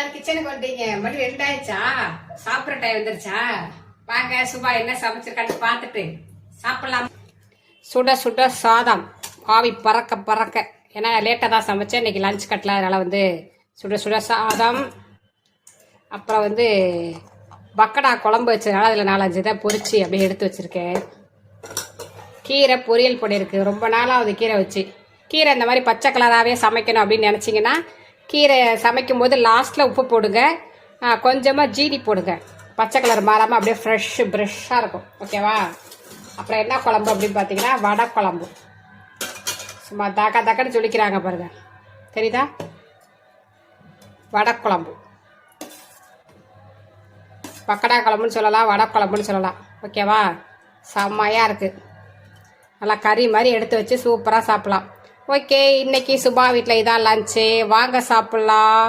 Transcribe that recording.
எல்லாரும் கிச்சனுக்கு வந்துட்டீங்க. மணி 2 ஆயிடுச்சா? சாப்பிட்ற டைம் வந்துருச்சா? வாங்க சுபா என்ன சமைச்சிருக்கான்னு பார்த்துட்டு சாப்பிடலாம். சுட சுட சாதம், ஆவி பறக்க பறக்க. ஏன்னா லேட்டாக தான் சமைச்சேன் இன்னைக்கு லஞ்ச் கட்டல, அதனால் வந்து சுட சுட சாதம். அப்புறம் வந்து பக்கடா குழம்பு வச்சதுனால அதில் 4-5 தான் பொரிச்சு அப்படியே எடுத்து வச்சுருக்கேன். கீரை பொரியல் பண்ணியிருக்கு. ரொம்ப நாளாவது கீரை வச்சு. கீரை இந்த மாதிரி பச்சை கலராகவே சமைக்கணும் அப்படின்னு நினச்சிங்கன்னா கீரை சமைக்கும் போது லாஸ்ட்டில் உப்பு போடுங்க, கொஞ்சமாக ஜீனி போடுங்க. பச்சை கலர் மாறாமல் அப்படியே ஃப்ரெஷ்ஷாக இருக்கும். ஓகேவா? அப்புறம் என்ன குழம்பு அப்படின்னு பார்த்தீங்கன்னா வடை குழம்பு. சும்மா தக்கன்னு சொல்லிக்கிறாங்க பாருங்க, தெரியுதா? வடை குழம்பு, பக்கடா குழம்புன்னு சொல்லலாம், வடை குழம்புன்னு சொல்லலாம். ஓகேவா? செம்மையாக இருக்குது. நல்லா கறி மாதிரி எடுத்து வச்சு சூப்பராக சாப்பிட்லாம். ஓகே, இன்னைக்கு சுபா வீட்டில் இதான் லஞ்சு. வாங்க சாப்பிட்லாம்.